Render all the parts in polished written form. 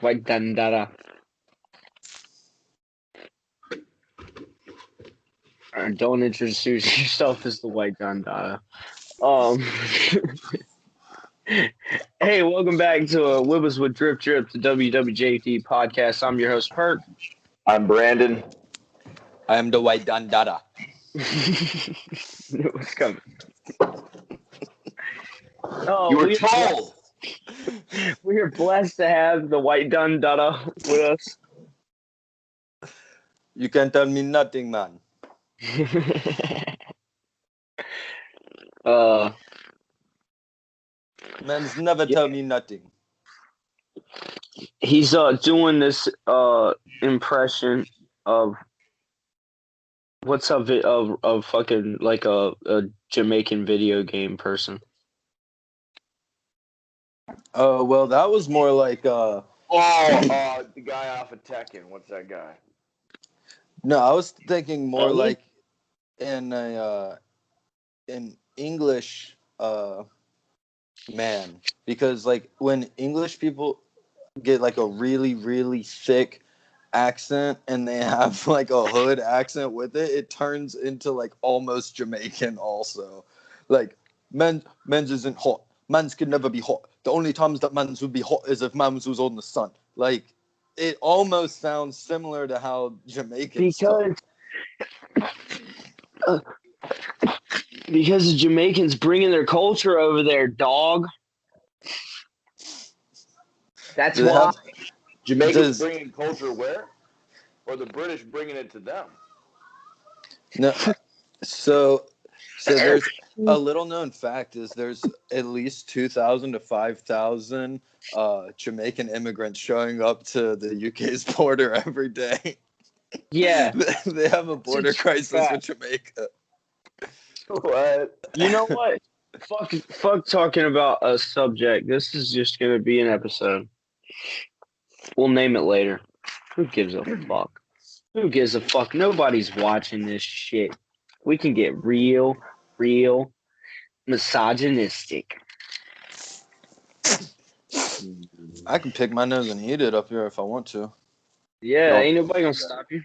White Dandara. Don't introduce yourself as the White Dandara. Hey, welcome back to WIBBAS WIT JRIP DRIP, the WWJD podcast. I'm your host, Perk. I'm Brandon. I am the White Dandara. It was coming. You were told. We are blessed to have the White Dandara with us. You can tell me nothing, man. Man's never tell me nothing. He's doing this impression of what's of fucking like a Jamaican video game person. Well, that was more like the guy off of Tekken. What's that guy? No, I was thinking more like in English man, because like when English people get like a really, really thick accent and they have like a hood accent with it, it turns into like almost Jamaican also. Like men's isn't hot. Mans can never be hot. The only times that mans would be hot is if mans was on the sun. Like it almost sounds similar to how Jamaicans talk. Because the Jamaicans bringing their culture over there, dog. That's why. Jamaicans bringing culture where? Or the British bringing it to them? No. So there's a little known fact is there's at least 2,000 to 5,000 Jamaican immigrants showing up to the UK's border every day. Yeah. They have a border crisis with Jamaica. What? You know what? Fuck talking about a subject. This is just going to be an episode. We'll name it later. Who gives a fuck? Who gives a fuck? Nobody's watching this shit. We can get real misogynistic. I can pick my nose and eat it up here if I want to. Yeah, ain't nobody gonna stop you.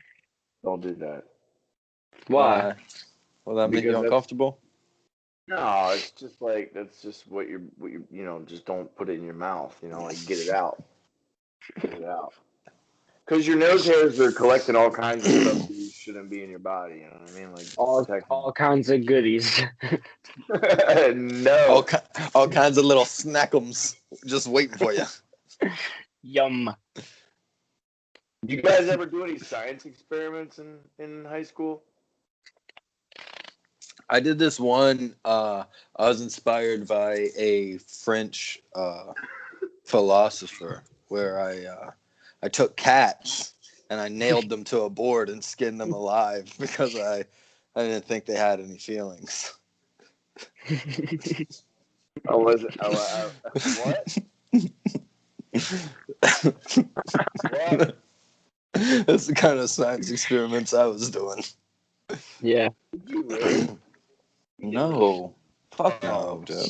Don't do that. Why? Will that make you uncomfortable? No, it's just like that's just what you just don't put it in your mouth. Like get it out. Get it out. Because your nose hairs are collecting all kinds of stuff that you shouldn't be in your body. You know what I mean? Like all kinds of goodies. No. All kinds of little snackums just waiting for you. Yum. You guys ever do any science experiments in high school? I did this one. I was inspired by a French philosopher where I took cats and I nailed them to a board and skinned them alive because I didn't think they had any feelings. What? What? That's the kind of science experiments I was doing. Yeah. Did you really? No. Fuck no, dude.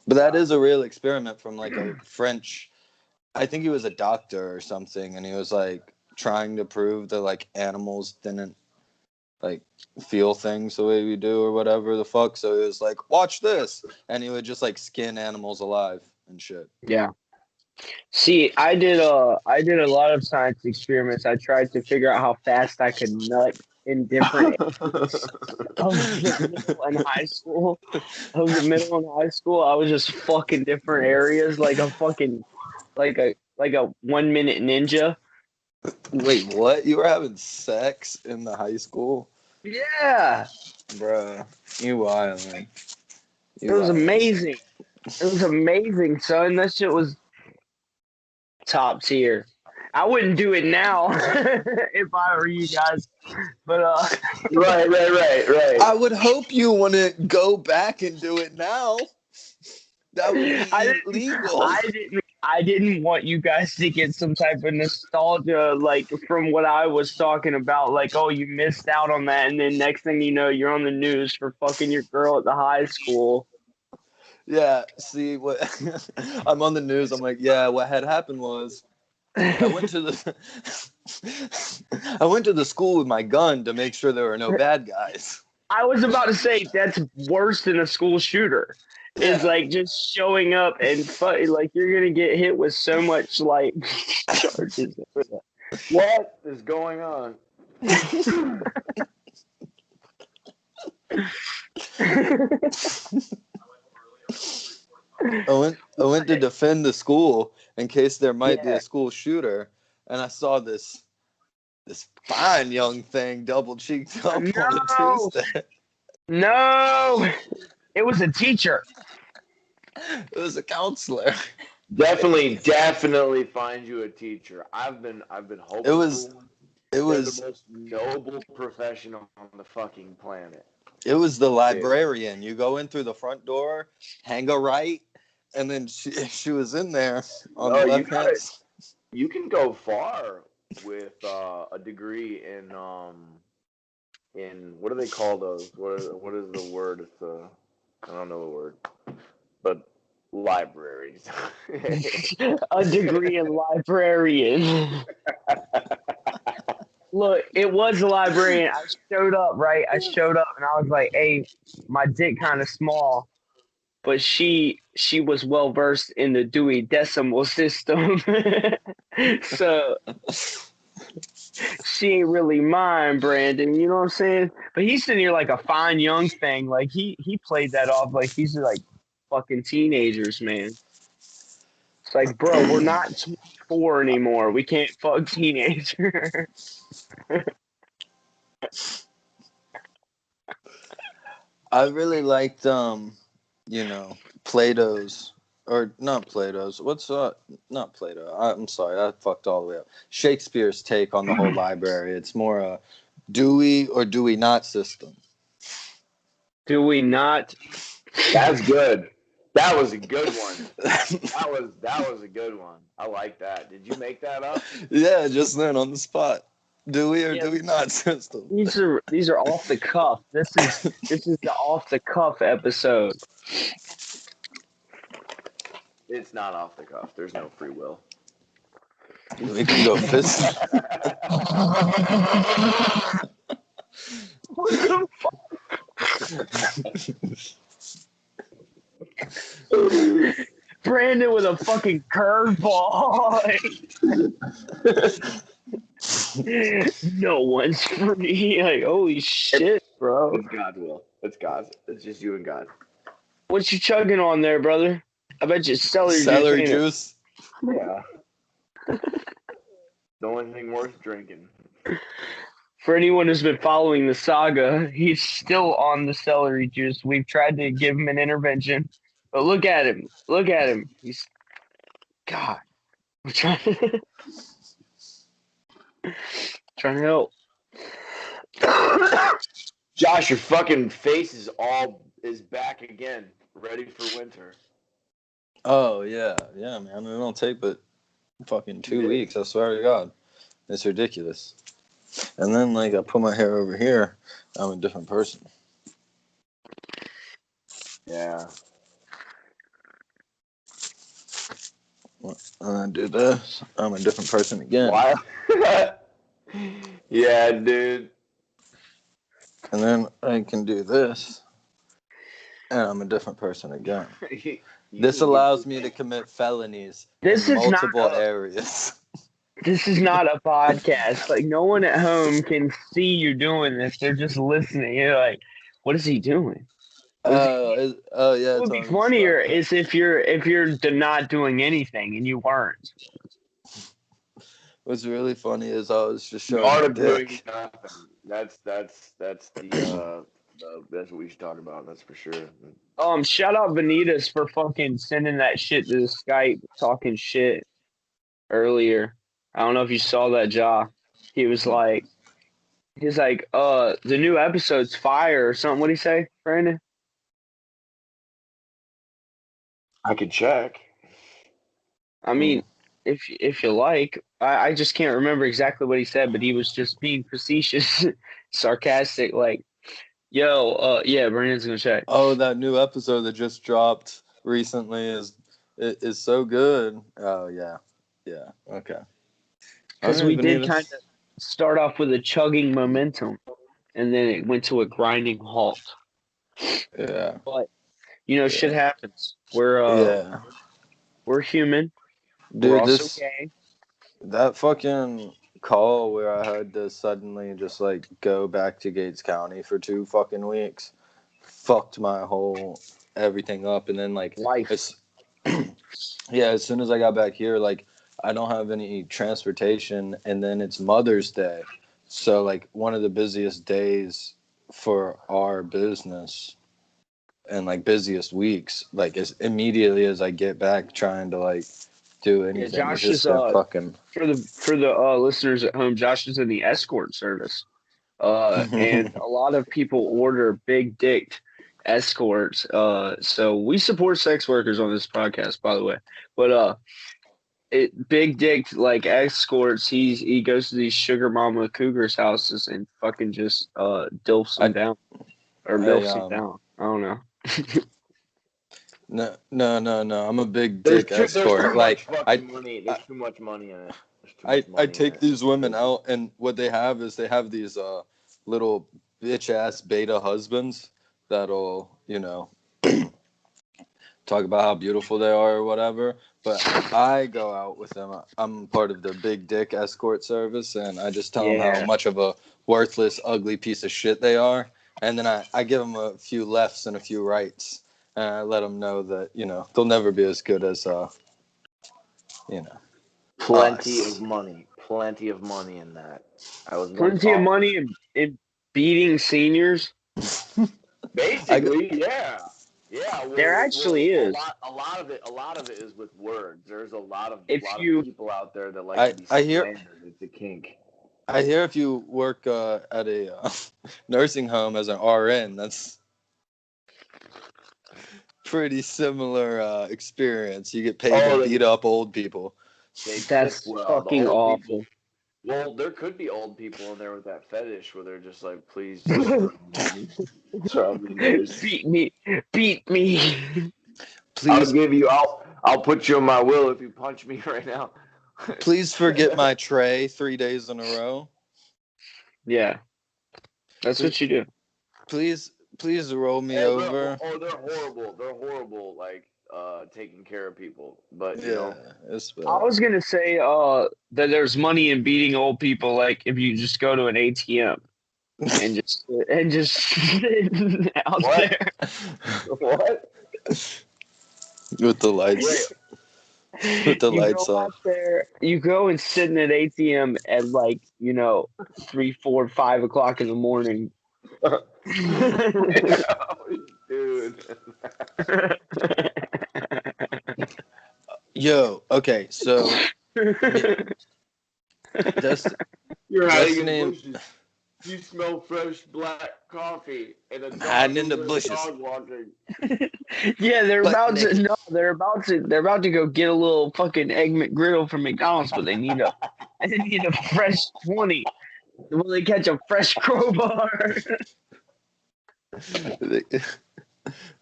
But that is a real experiment from like a French, I think he was a doctor or something, and he was like trying to prove that like animals didn't like feel things the way we do or whatever the fuck. So he was like, watch this. And he would just like skin animals alive and shit. Yeah. See, I did a lot of science experiments. I tried to figure out how fast I could nut in different areas of the middle and high school. I was just fucking different areas like a fucking like a 1 minute ninja. Wait, what? You were having sex in the high school? Yeah. Bruh, you wildin'. It was amazing. It was amazing, son. That shit was top tier. I wouldn't do it now if I were you guys, but right. I would hope you wouldn't go back and do it now. That would be illegal. I didn't want you guys to get some type of nostalgia, like from what I was talking about. Like, oh, you missed out on that, and then next thing you know, you're on the news for fucking your girl at the high school. Yeah, see what I'm on the news. I'm like, yeah, what had happened was I went to the school with my gun to make sure there were no bad guys. I was about to say that's worse than a school shooter. It's Yeah. like just showing up and like you're gonna get hit with so much like charges. What is going on? I went to defend the school in case there might be a school shooter, and I saw this fine young thing double cheeked up on a Tuesday. No, it was a teacher. It was a counselor. Definitely find you a teacher. I've been hoping It was the most noble profession on the fucking planet. It was the librarian. You go in through the front door, hang a right, and then she was in there on the left hand. You can go far with a degree in what do they call those? What is the word? It's I don't know the word, but libraries. A degree in librarian. Look, it was a librarian. I showed up, right? I showed up and I was like, hey, my dick kind of small. But she was well versed in the Dewey Decimal System. So she ain't really mine, Brandon. You know what I'm saying? But he's sitting here like a fine young thing. Like he played that off like he's like fucking teenagers, man. It's like, bro, we're not 24 anymore. We can't fuck teenagers. I really liked Plato's, or not Plato's. What's not Plato. I'm sorry, I fucked all the way up. Shakespeare's take on the whole library. It's more a Dewey or Dewey not system. Dewey not? That's good. That was a good one. That was a good one. I like that. Did you make that up? Yeah, just then on the spot. Dewey or Dewey not system. These are off the cuff. This is the off the cuff episode. It's not off the cuff. There's no free will. We can go fist. What the fuck? Brandon with a fucking curveball. No one's free. Like, holy shit, bro. It's God's will. It's God's. It's just you and God. What you chugging on there, brother? I bet you celery juice. Yeah. The only thing worth drinking. For anyone who's been following the saga, he's still on the celery juice. We've tried to give him an intervention, but look at him. Look at him. He's God. We're trying to help. Josh, your fucking face is back again, ready for winter. Oh yeah, man. It don't take but fucking 2 weeks. I swear to God, it's ridiculous. And then like I put my hair over here, I'm a different person. Yeah. And I do this, I'm a different person again. Why? Yeah, dude. And then I can do this, and I'm a different person again. This allows me to commit felonies in multiple areas. This is not a podcast. Like, no one at home can see you doing this. They're just listening. You're like, what is he doing? Yeah. What would be funnier is if you're not doing anything and you weren't. What's really funny is I was just showing Art my of doing dick. nothing. That's what we should talk about. That's for sure. Shout out Vanitas for fucking sending that shit to the Skype, talking shit earlier. I don't know if you saw that, Ja. He was like, the new episode's fire or something. What'd he say, Brandon? I could check. I mean, if you like, I just can't remember exactly what he said, but he was just being facetious, sarcastic, like, yo, yeah, Brandon's gonna check. Oh, that new episode that just dropped recently is so good. Oh yeah, okay. Because don't we even did even- kind of start off with a chugging momentum, and then it went to a grinding halt. Yeah. But shit happens. We're human. We're Dude, also gay. that fucking call where I had to suddenly just like go back to Gates County for 2 fucking weeks fucked my whole everything up. And then like Life. as soon as I got back here, like I don't have any transportation, and then it's Mother's Day, so like one of the busiest days for our business and like busiest weeks, like as immediately as I get back trying to like do anything, it's Josh just is been fucking for the listeners at home. Josh is in the escort service, and a lot of people order big dicked escorts. So we support sex workers on this podcast, by the way. But big dicked like escorts. He goes to these sugar mama cougars' houses and fucking just dilfs them down or milfs them down. I don't know. No. I'm a big There's dick too escort. much Like fucking money. There's too much money in it. I take these women out, and what they have is they have these little bitch ass beta husbands that'll talk about how beautiful they are or whatever. But I go out with them. I'm part of their big dick escort service, and I just tell them how much of a worthless, ugly piece of shit they are, and then I give them a few lefts and a few rights. And I let them know that, they'll never be as good as, Plenty us. of money. Plenty of money in that. Plenty of money in beating seniors. Basically, yeah. Yeah, there actually is. A lot of it is with words. There's a lot of people out there that like to be slandered. It's a kink. I hear if you work at a nursing home as an RN, that's pretty similar experience. You get paid to beat up old people. That's fucking awful. Well, there could be old people in there with that fetish where they're just like, please just beat me. Please. I'll put you in my will if you punch me right now. Please forget my tray 3 days in a row. Yeah. That's what you do. Please roll me over. They're horrible. They're horrible, like taking care of people. But I was gonna say that there's money in beating old people, like if you just go to an ATM and just sit out there. What? With the lights. With the lights off. There, you go and sit in an ATM at 3, 4, 5 o'clock in the morning. Dude. Yo, okay, so you're hiding in bushes. You smell fresh black coffee and a dog hiding in the bushes. Dog walking. Yeah, they're about to go get a little fucking egg McGriddle from McDonald's, but they need a fresh 20. Will they catch a fresh crowbar?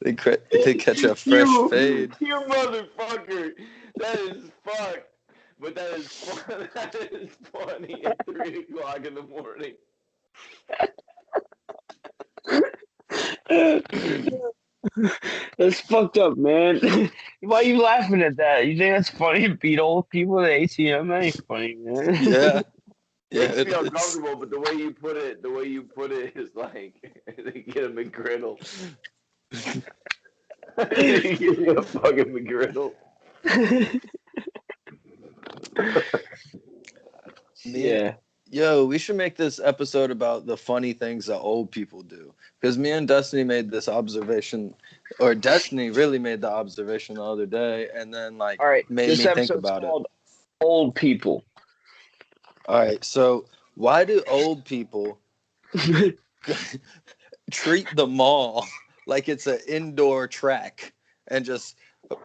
They catch a fresh fade. You motherfucker! That is fucked. But that is funny at 3 o'clock in the morning. That's fucked up, man. Why are you laughing at that? You think that's funny? Beat old people at ATM? That ain't funny, man. Yeah. Yeah, it makes me uncomfortable, but the way you put it is like they get a McGriddle. They give you a fucking McGriddle. Yeah. Yo, we should make this episode about the funny things that old people do. Because me and Destiny made this observation, or Destiny really made the observation the other day, and then made me think about it. Old people. All right, so why do old people treat the mall like it's an indoor track and just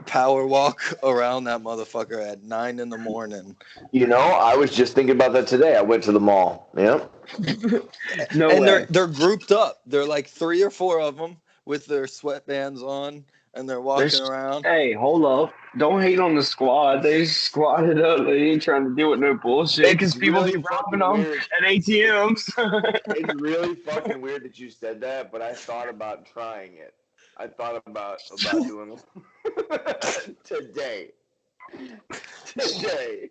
power walk around that motherfucker at 9 in the morning? I was just thinking about that today. I went to the mall. Yep. They're grouped up. They're like 3 or 4 of them with their sweatbands on and they're walking around. Hey, hold up. Don't hate on the squad. They squatted up. They ain't trying to deal with no bullshit because It's people really be robbing fucking them weird. at ATMs. It's really fucking weird that you said that, but I thought about trying it. I thought about doing it today. Today.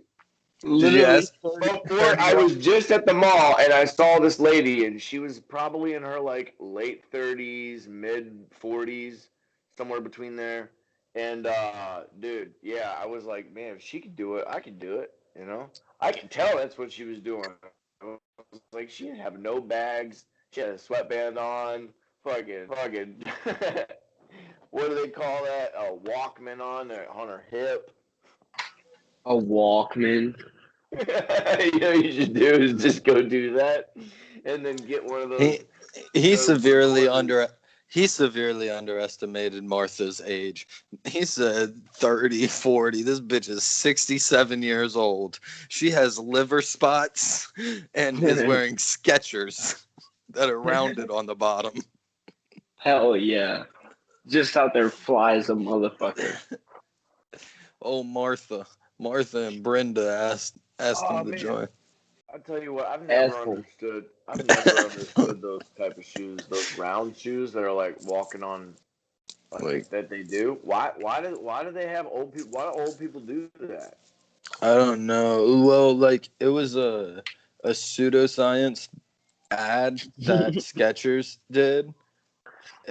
Did you Literally ask? 30, Before 30 I was just at the mall and I saw this lady and she was probably in her like late 30s, mid 40s, somewhere between there. And dude, yeah, I was like, man, if she could do it, I could do it, you know? I could tell that's what she was doing. I was like she didn't have no bags. She had a sweatband on, fucking what do they call that? A Walkman on her hip. A Walkman. You know what you should do is just go do that, and then get one of those He those severely recorders. he severely underestimated Martha's age. He said 30, 40. This bitch is 67 years old. She has liver spots and is wearing Skechers that are rounded on the bottom. Hell yeah. Just out there fly as a motherfucker. Oh, Martha and Brenda asked Oh him to man, join. I tell you what, Asshole. I've never understood those type of shoes, those round shoes that are like walking on, like that they do. Why do they have old people? Why do old people do that? I don't know. Well, like it was a pseudoscience ad that Skechers did,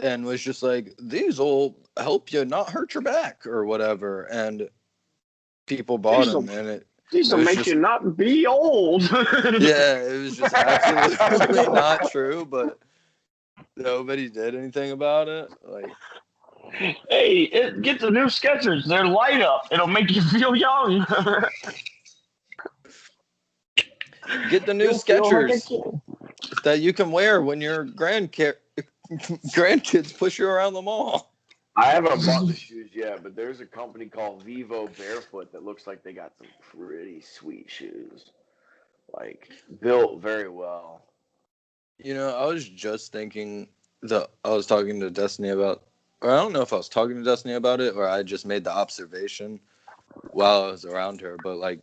and was just like, these will help you not hurt your back or whatever, and people bought them, and it These will was make you just not be old. yeah, it was just absolutely not true, but nobody did anything about it. Like, Hey, get the new Skechers. They're light up. It'll make you feel young. get the new You'll feel like a Skechers kid. that you can wear when your grandkids push you around the mall. I haven't bought the shoes yet, but there's a company called Vivo Barefoot that looks like they got some pretty sweet shoes, like built very well. You know, I was just thinking that I was talking to Destiny about, or I don't know if I was talking to Destiny about it or I just made the observation while I was around her, but like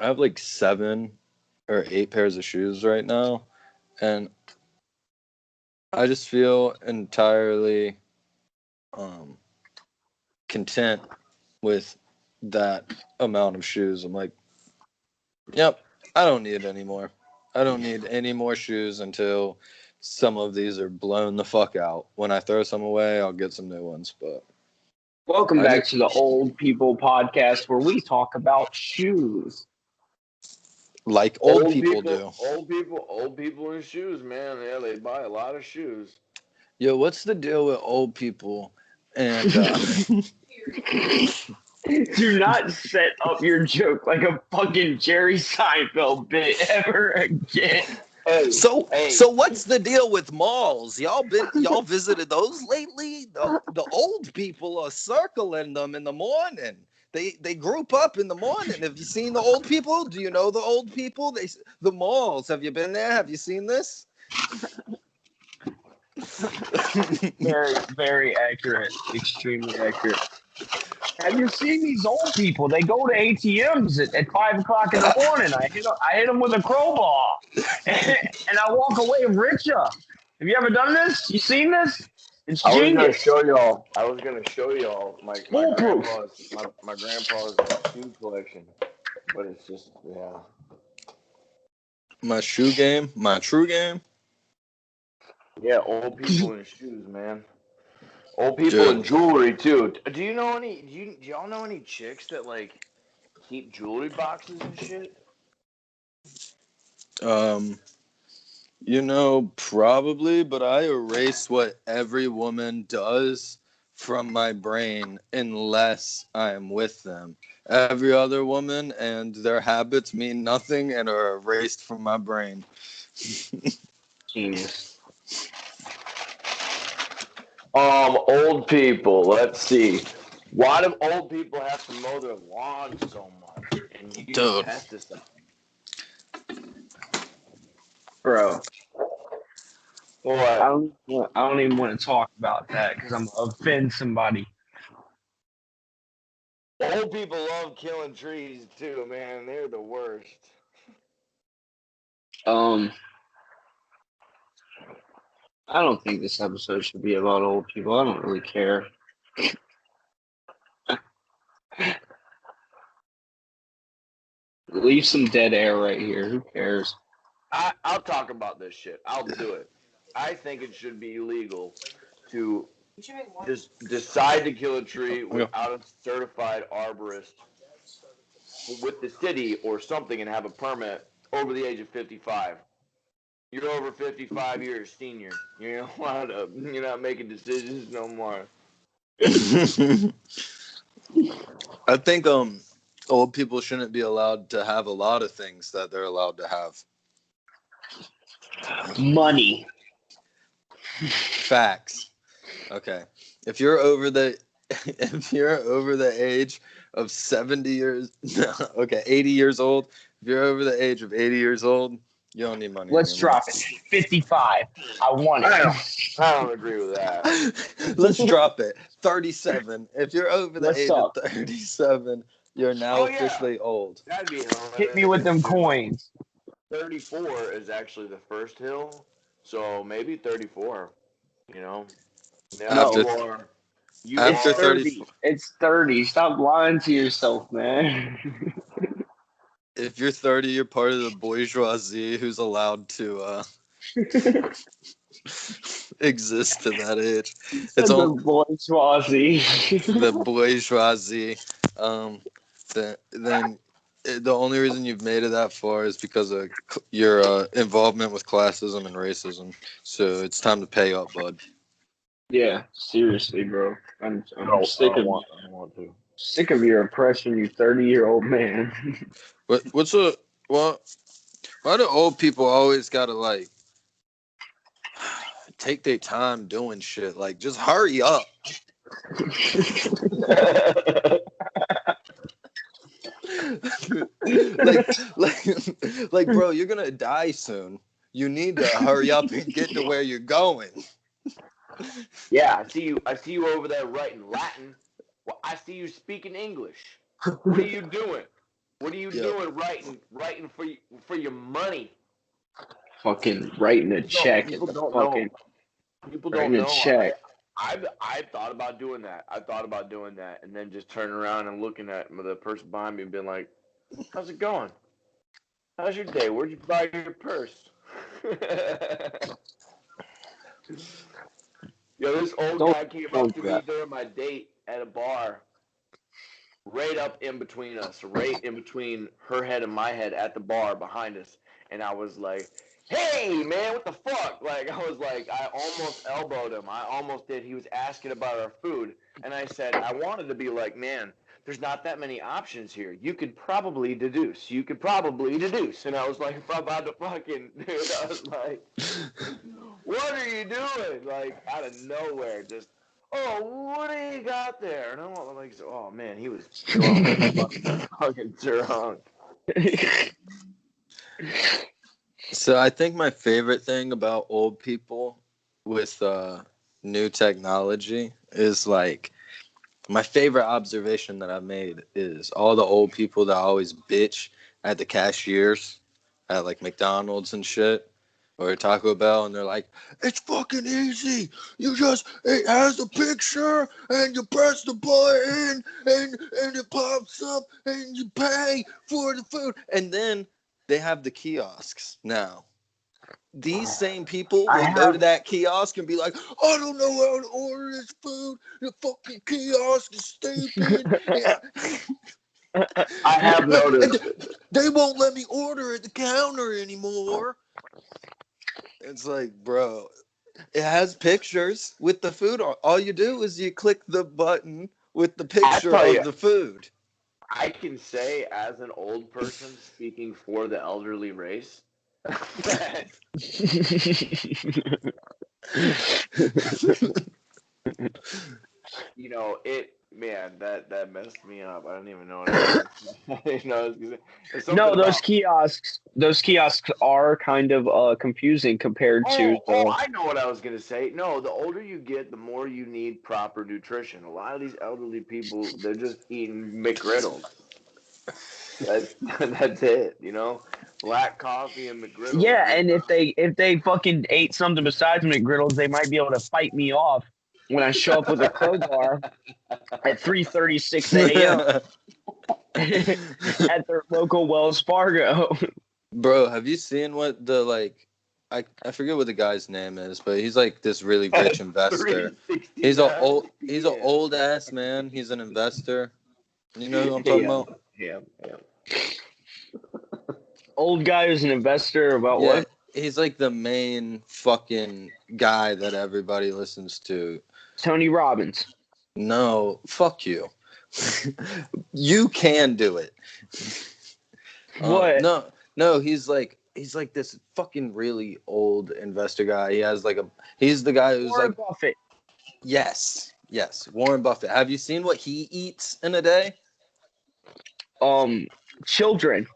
I have like 7 or 8 pairs of shoes right now, and I just feel entirely content with that amount of shoes. I'm like, yep, I don't need any more. I don't need any more shoes until some of these are blown the fuck out. When I throw some away, I'll get some new ones. But Welcome I back just to the Old People Podcast where we talk about shoes. like old people do. Old people in shoes, man. Yeah, they buy a lot of shoes. Yo, what's the deal with old people? And Do not set up your joke like a fucking Jerry Seinfeld bit ever again. Hey, so hey, what's the deal with malls? Y'all visited those lately? The old people are circling them in the morning. They group up in the morning. Have you seen the old people? Do you know the old people? The malls. Have you been there? Have you seen this? Very, very accurate. Extremely accurate. Have you seen these old people? They go to ATMs at 5 o'clock in the morning. I hit them with a crowbar, and I walk away richer. Have you ever done this? You seen this? It's I was gonna genius. show y'all. My Foolproof. grandpa's shoe collection, but it's just yeah. My shoe game, my true game. Yeah, old people in shoes, man. Old people in Dude, jewelry too. Do you know any? Do y'all know any chicks that like keep jewelry boxes and shit? you know, probably, but I erase what every woman does from my brain unless I am with them. Every other woman and their habits mean nothing and are erased from my brain. Genius. Old people. Let's see. Why do old people have to mow their lawn so much and use Dude, pesticides? Bro. What? I don't even want to talk about that because I'm gonna offend somebody. Old people love killing trees too, man. They're the worst. I don't think this episode should be about old people. I don't really care. Leave some dead air right here. Who cares? I'll talk about this shit. I'll do it. I think it should be illegal to just decide to kill a tree without a certified arborist with the city or something and have a permit over the age of 55. You're over 55, you're a senior. You're not allowed to, you're not making decisions no more. I think old people shouldn't be allowed to have a lot of things that they're allowed to have. Money. Facts. Okay. If you're over the age of 70 years, no, okay, 80 years old, if you're over the age of 80 years old, you don't need money Let's anymore. drop it. 55. I want it. I don't agree with that. Let's drop it. 37. If you're over the What's age up? of 37, you're now officially old. That'd be Hit me with them coins. 34 is actually the first hill, so maybe 34. You know, now After- you After are 30, It's 30. Stop lying to yourself, man. if you're 30, you're part of the bourgeoisie who's allowed to exist to that age. It's the all bourgeoisie. the bourgeoisie. Then the only reason you've made it that far is because of your involvement with classism and racism. So it's time to pay up, bud. Yeah, seriously, bro. I'm sick I of don't want to. sick of your oppression, you 30-year-old man. What's why do old people always gotta like take their time doing shit? Like, just hurry up. like, bro, you're gonna die soon. You need to hurry up and get to where you're going. Yeah, I see you over there writing Latin. Well, I see you speaking English. What are you doing? What are you doing writing for your money? Fucking writing a check. People don't fucking know. People writing don't a know. check. I thought about doing that. I thought about doing that, and then just turning around and looking at the person behind me and being like, "How's it going? How's your day? Where'd you buy your purse?" Yo, this old guy came up to me during my date at a bar, right up in between us, right in between her head and my head at the bar behind us, and I was like, "Hey, man, what the fuck?" Like, I was like, I almost elbowed him. I almost did. He was asking about our food, and I said, I wanted to be like, "Man, there's not that many options here. You could probably deduce. You could probably deduce." And I was like, about to fucking, dude, I was like, "What are you doing?" Like, out of nowhere, just, "Oh, what do you got there?" And I'm like, oh, man, he was drunk. Fucking drunk. So I think my favorite thing about old people with new technology is like my favorite observation that I've made is all the old people that always bitch at the cashiers at like McDonald's and shit or Taco Bell, and they're like, "It's fucking easy. It has a picture and you press the button and it pops up and you pay for the food." And then they have the kiosks now. These same people will go to that kiosk and be like, "I don't know how to order this food. The fucking kiosk is stupid." I have noticed. They won't let me order at the counter anymore. It's like, bro, it has pictures with the food. All you do is you click the button with the picture of the food. I can say, as an old person speaking for the elderly race, that you know, Man, that messed me up. I don't even know what I was I didn't know I was gonna say. It's something No, about. those kiosks are kind of confusing compared to Oh, the. I know what I was gonna say. No, the older you get, the more you need proper nutrition. A lot of these elderly people, they're just eating McGriddles. That's that's it. Black coffee and McGriddles. Yeah, and if they fucking ate something besides McGriddles, they might be able to fight me off when I show up with a crowbar at 3:36 a.m. at their local Wells Fargo. Bro, have you seen what the like? I forget what the guy's name is, but he's like this really rich investor. He's a old ass man. He's an investor. You know who I'm talking about? Yeah. Old guy who's an investor about Yeah, what? he's like the main fucking guy that everybody listens to. Tony Robbins. No, fuck you. You can do it. What? No, he's like this fucking really old investor guy. He's the guy who's Warren like, Buffett. yes, Warren Buffett. Have you seen what he eats in a day? Children.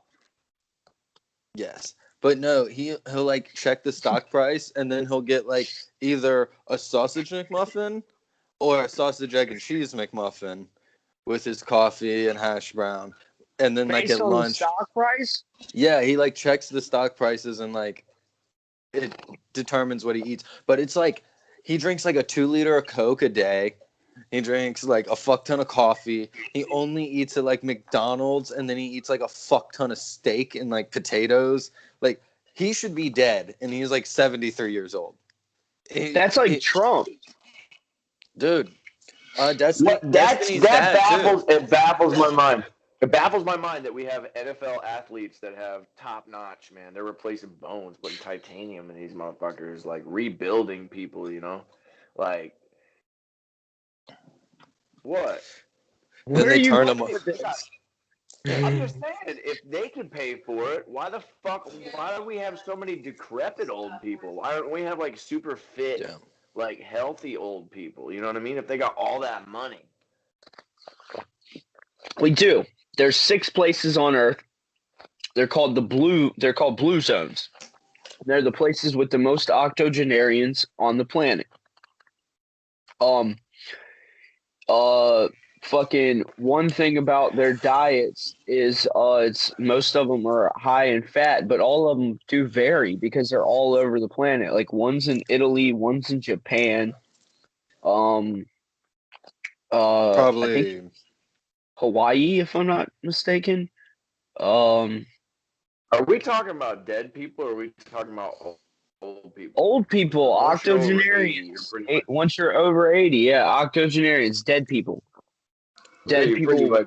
Yes. But no, he'll like check the stock price and then he'll get like either a sausage McMuffin or a sausage, egg, and cheese McMuffin with his coffee and hash brown. And then like Based at on the lunch. stock price? Yeah, he like checks the stock prices and like it determines what he eats. But it's like he drinks like a 2 liter of Coke a day. He drinks like a fuck ton of coffee. He only eats at like McDonald's, and then he eats like a fuck ton of steak and like potatoes. Like he should be dead, and he's like 73 years old. That's like Trump. Dude. That baffles too. It baffles my mind. It baffles my mind that we have NFL athletes that have top notch, man. They're replacing bones, putting titanium in these motherfuckers, like rebuilding people, Like what? Then they turn them up. I'm just saying, if they can pay for it, why do we have so many decrepit old people? Why don't we have like super fit, like healthy old people? You know what I mean? If they got all that money. We do. There's 6 places on Earth. They're called blue zones. They're the places with the most octogenarians on the planet. Fucking one thing about their diets is it's most of them are high in fat, but all of them do vary because they're all over the planet. Like one's in Italy, one's in Japan. I Probably think Hawaii, if I'm not mistaken. Are we talking about dead people, or are we talking about old people? Old people, octogenarians. Once you're over 80, yeah, octogenarians, dead people. Dead people.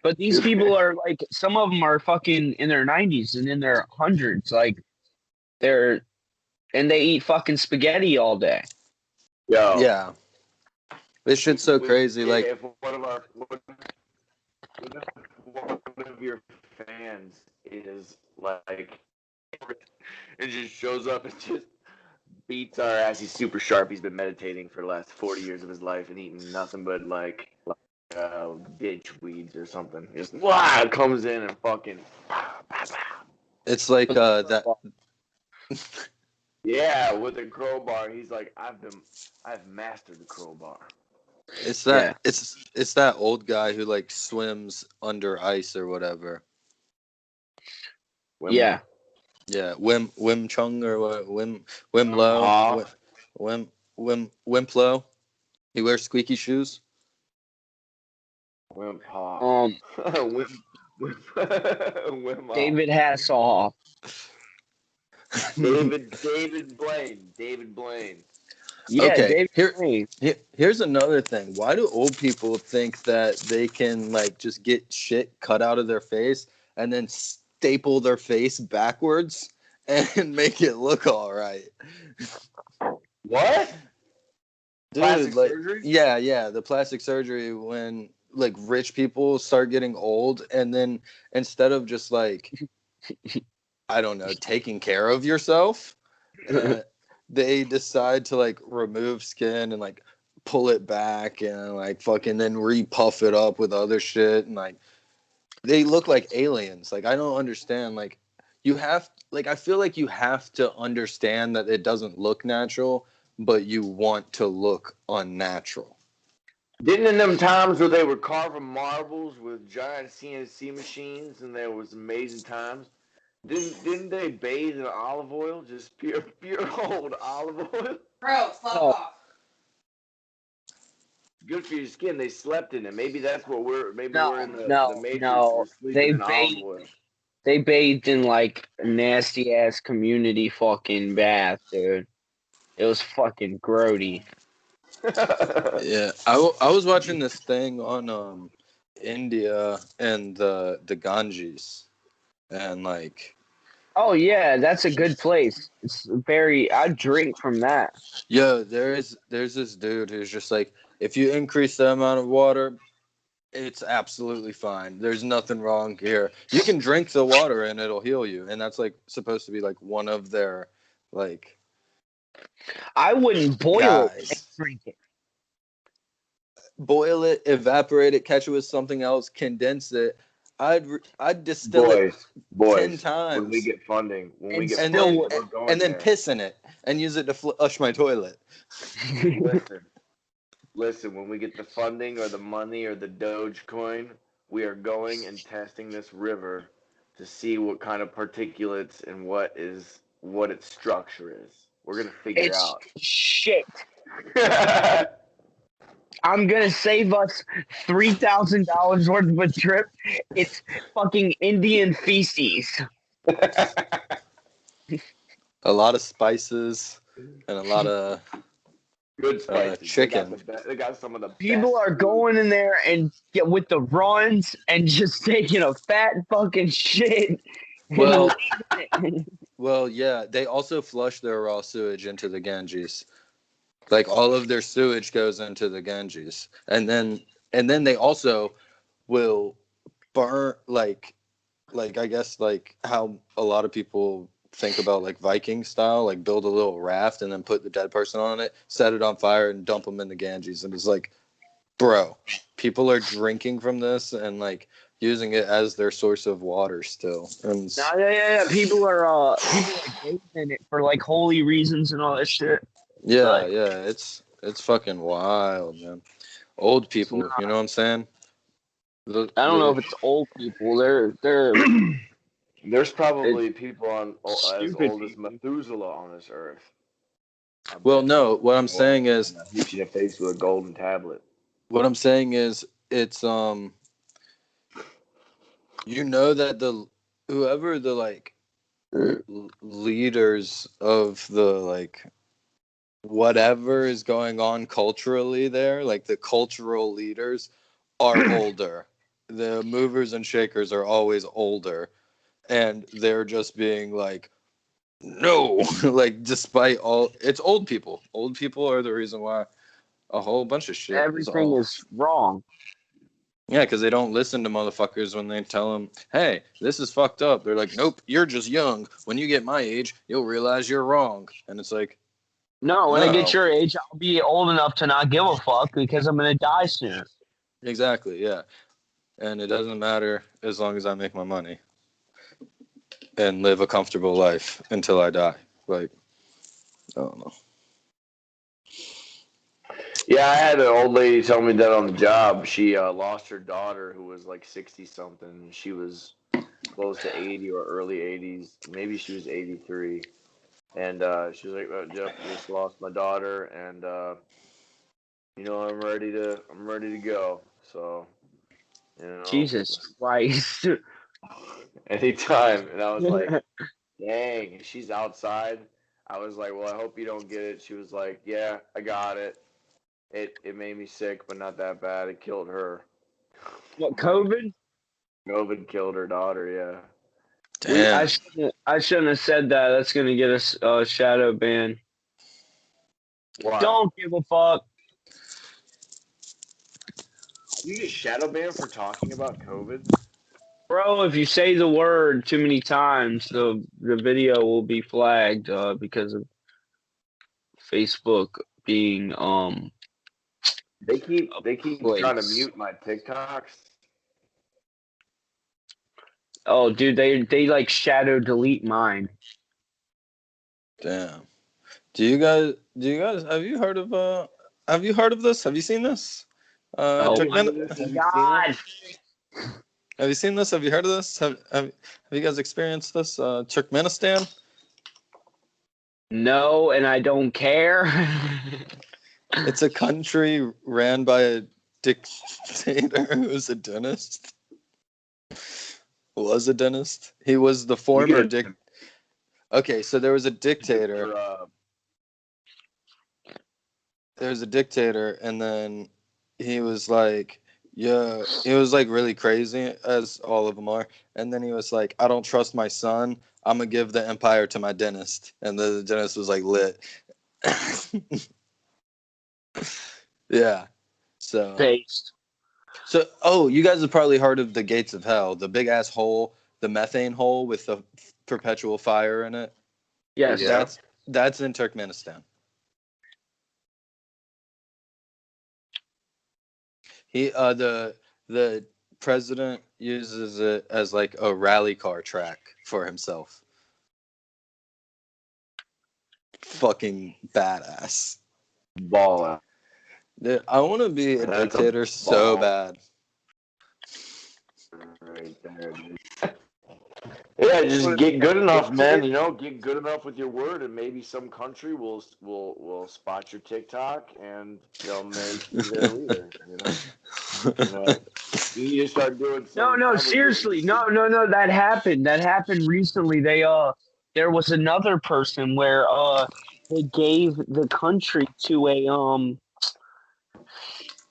But these people are like, some of them are fucking in their 90s and in their hundreds. Like, and they eat fucking spaghetti all day. Yeah. This shit's so crazy. Like, if one of your fans is like, it just shows up and just beats our ass. He's super sharp. He's been meditating for the last 40 years of his life and eating nothing but like ditch weeds or something. Just comes in and fucking. It's like that. Yeah, with a crowbar. He's like, I've mastered the crowbar. It's that it's that old guy who like swims under ice or whatever. Yeah. Yeah, Wim Chung or what? Wim Low. Wimplo. He wears squeaky shoes. Wimp Hoff. David Hasselhoff. David Blaine. Yeah, okay, David Blaine. Here's another thing. Why do old people think that they can like just get shit cut out of their face and then staple their face backwards and make it look all right? What? Dude, plastic like, surgery? Yeah, the plastic surgery when like rich people start getting old and then instead of just like I don't know, taking care of yourself, they decide to like remove skin and like pull it back and like fucking then re-puff it up with other shit, and like they look like aliens. Like I don't understand. Like you have, like I feel like you have to understand that it doesn't look natural, but you want to look unnatural. Didn't in them times where they were carving marbles with giant CNC machines and there was amazing times? Didn't they bathe in olive oil, just pure old olive oil? Bro, fuck Oh. off. Good for your skin. They slept in it. Maybe that's what we're in the No, Matrix. no. We're sleeping in olive bathed, oil. they bathed in like a nasty ass community fucking bath, dude. It was fucking grody. Yeah, I was watching this thing on India and the Ganges, and like Oh yeah, that's a good place. It's very. I drink from that. there's this dude who's just like, if you increase the amount of water, it's absolutely fine. There's nothing wrong here. You can drink the water and it'll heal you, and that's like supposed to be like one of their like I wouldn't boil it and guys. drink it. Boil it, evaporate it, catch it with something else, condense it. I'd distill it boys, 10 times. when we get funding, when we And get still funding, would- we're going and then there. piss in it and use it to flush my toilet. Listen, when we get the funding or the money or the Dogecoin, we are going and testing this river to see what kind of particulates and what its structure is. We're gonna figure It's out. shit. I'm gonna save us $3,000 worth of a trip. It's fucking Indian feces. A lot of spices and a lot of Good spices. chicken. They got some of the People best are food. going in there and get with the runs and just taking a fat fucking shit. Well, well, yeah. They also flush their raw sewage into the Ganges. Like all of their sewage goes into the Ganges, and then they also will burn like I guess like how a lot of people think about like Viking style, like build a little raft and then put the dead person on it, set it on fire, and dump them in the Ganges. And it's like, bro, people are drinking from this and like using it as their source of water still. And yeah. People are bathing in it for like holy reasons and all that shit. yeah, it's fucking wild, man. Old people, you know what I'm saying? I don't know if it's old people. They're There's probably people as stupid old as people. Methuselah on this earth. Well, no, what I'm saying is He's in the face with a golden tablet. what I'm saying is it's you know that whoever the like leaders of the like whatever is going on culturally there, like the cultural leaders are older. The movers and shakers are always older, and they're just being like, no, like despite all, it's old people. Old people are the reason why a whole bunch of shit Everything is wrong. Yeah, because they don't listen to motherfuckers when they tell them, hey, this is fucked up. They're like, nope, you're just young. When you get my age, you'll realize you're wrong. And it's like, No, when I No. get your age, I'll be old enough to not give a fuck because I'm gonna die soon. exactly, yeah. And it doesn't matter as long as I make my money and live a comfortable life until I die. Like, I don't know. Yeah, I had an old lady tell me that on the job. She lost her daughter who was like 60 something. She was close to 80 or early 80s. Maybe she was 83. And she was like, Jeff, just lost my daughter, and I'm ready to go. So, Jesus Christ. anytime. And I was like, dang, she's outside. I was like, well, I hope you don't get it. She was like, yeah, I got it. It made me sick, but not that bad. It killed her. What, COVID? COVID killed her daughter, yeah. Damn. I shouldn't have said that. That's gonna get us a shadow ban. Why? Don't give a fuck. You get shadow banned for talking about COVID? Bro, if you say the word too many times, the video will be flagged because of Facebook being They keep trying to place. mute my TikToks. Oh, dude, they like shadow delete mine. Damn. Do you guys have you heard of this? Have you seen this? Oh Have you Turkmen heard of this? Have you seen God. it? Have you seen this? Have you heard of this? Have you guys experienced this? Turkmenistan? No, and I don't care. It's a country ran by a dictator who's a dentist. Was a dentist. He was the former You get Okay, so there was a dictator. There's a dictator, and then he was like, yeah, he was like really crazy, as all of them are. And then he was like, I don't trust my son. I'm gonna give the empire to my dentist. And the dentist was like lit. Yeah. Based. So, oh, you guys have probably heard of the gates of hell, the big ass hole, the methane hole with the perpetual fire in it. Yes. Yeah. That's in Turkmenistan. He the president uses it as like a rally car track for himself. Fucking badass. Ball. Dude, I want to be a That's a dictator so ball. bad. Right there, dude. Yeah, just get good enough, man. You know, get good enough with your word, and maybe some country will spot your TikTok, and they'll make you their leader. You know, you need to start doing some No, seriously. conversations. No. That happened. That happened recently. There was another person where they gave the country to an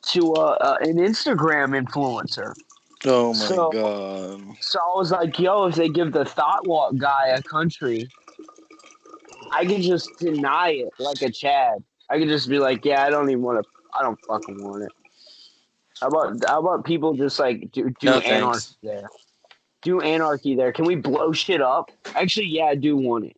Instagram influencer. Oh my So god. so I was like, yo, if they give the Thought Walk guy a country, I can just deny it like a Chad. I could just be like, yeah, I don't fucking want it. How about people just like do No anarchy thanks. there? Do anarchy there. Can we blow shit up? Actually, yeah, I do want it.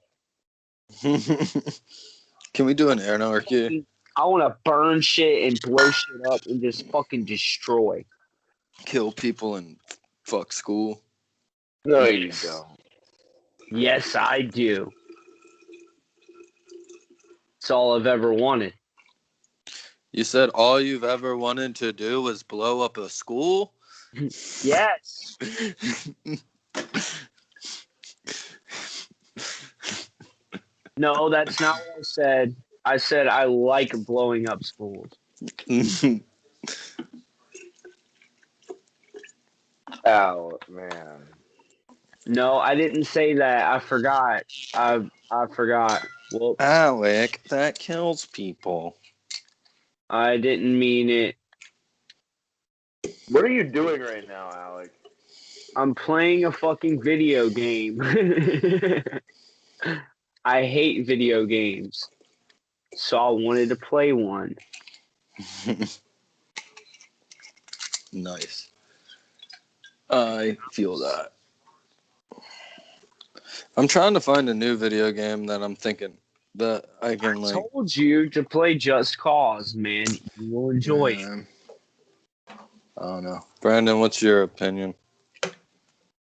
Can we do an anarchy? I want to burn shit and blow shit up and just fucking destroy. Kill people and fuck school? No, you don't. Yes, I do. It's all I've ever wanted. You said all you've ever wanted to do was blow up a school? Yes. No, that's not what I said. I said I like blowing up schools. Oh man. No, I didn't say that. I forgot. I forgot. Whoops. Alec, that kills people. I didn't mean it. What are you doing right now, Alec? I'm playing a fucking video game. I hate video games. So I wanted to play one. Nice. I feel that. I'm trying to find a new video game that I'm thinking that I can I told you to play Just Cause, man. You will enjoy it. I don't know. Brandon, what's your opinion?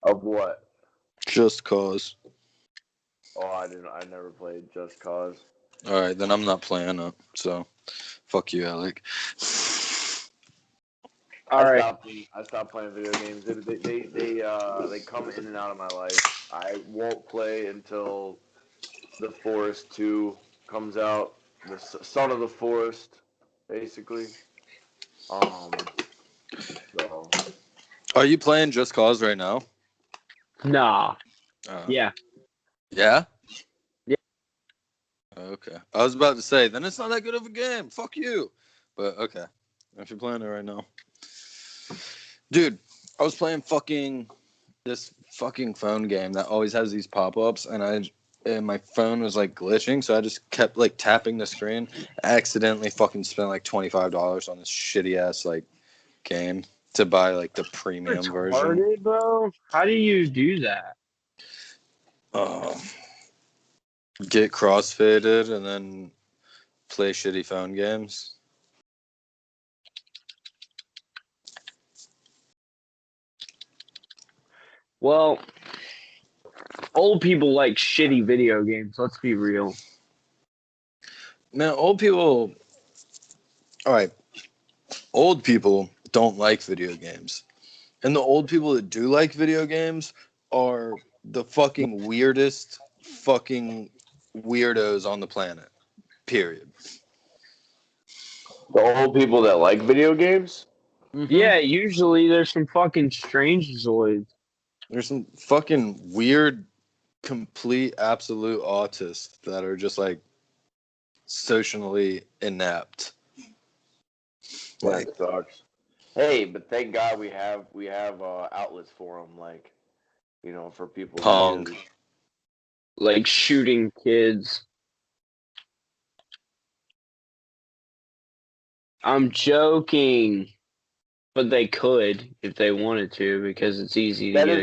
Of what? Just Cause. Oh, I never played Just Cause. All right, then I'm not playing it. So, fuck you, Alec. All I stopped playing video games. They come in and out of my life. I won't play until The Forest 2 comes out. The Son of the Forest, basically. So. Are you playing Just Cause right now? Nah. Yeah. Yeah? Yeah. Okay. I was about to say, then it's not that good of a game. Fuck you. But okay. If you're playing it right now. Dude, I was playing this fucking phone game that always has these pop-ups, and my phone was like glitching, so I just kept like tapping the screen. I accidentally fucking spent like $25 on this shitty ass like game to buy like the premium version. Retarded, bro. How do you do that? Get crossfaded and then play shitty phone games. Well, old people like shitty video games. Let's be real. Man, old people. All right. Old people don't like video games. And the old people that do like video games are the fucking weirdest fucking weirdos on the planet. Period. The old people that like video games. Yeah, usually there's some fucking strange zoids. There's some fucking weird, complete, absolute autists that are just like socially inept. Like, That sucks. Hey, but thank God we have outlets for them, like, you know, for people Punk. who do. Like shooting kids. I'm joking. But they could if they wanted to because it's easy to That get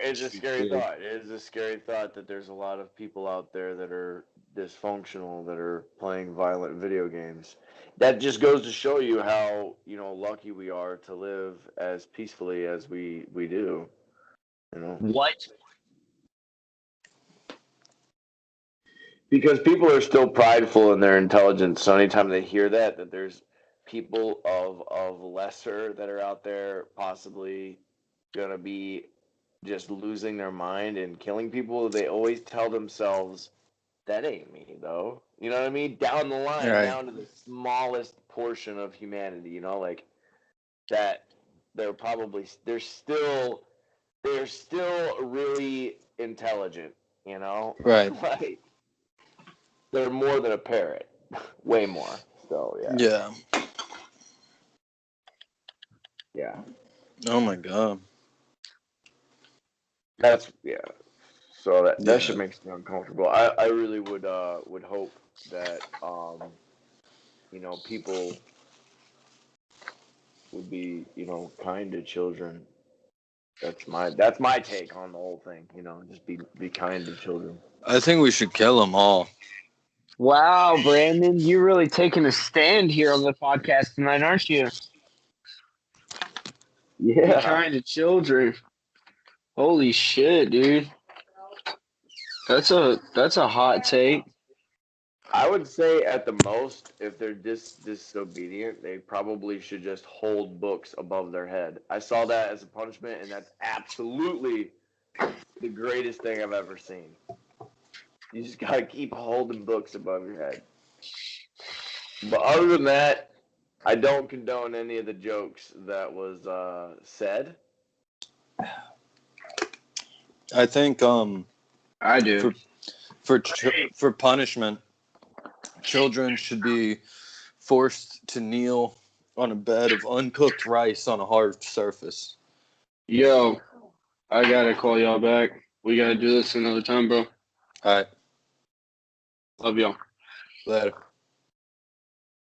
is a scary kid. thought. It is a scary thought that there's a lot of people out there that are dysfunctional, that are playing violent video games. That just goes to show you how, you know, lucky we are to live as peacefully as we do. You know, What? because people are still prideful in their intelligence. So anytime they hear that there's people of lesser that are out there possibly gonna be just losing their mind and killing people, they always tell themselves, that ain't me though. You know what I mean? Down the line, Right. down to the smallest portion of humanity, you know, like that they're still really intelligent, you know? Right. Like they're more than a parrot. Way more. So Yeah. Yeah. Oh my god. That's So that Yeah. shit makes me uncomfortable. I really would hope that you know, people would be, you know, kind to children. That's my take on the whole thing, you know, just be kind to children. I think we should kill them all. Wow, Brandon, you're really taking a stand here on the podcast tonight, aren't you? Be Yeah. kind to children. Holy shit, dude. That's a hot take. I would say at the most, if they're disobedient, they probably should just hold books above their head. I saw that as a punishment, and that's absolutely the greatest thing I've ever seen. You just gotta keep holding books above your head. But other than that, I don't condone any of the jokes that was said. I think I do. for punishment, children should be forced to kneel on a bed of uncooked rice on a hard surface. Yo, I gotta call y'all back. We gotta do this another time, bro. All right. Love y'all. Later.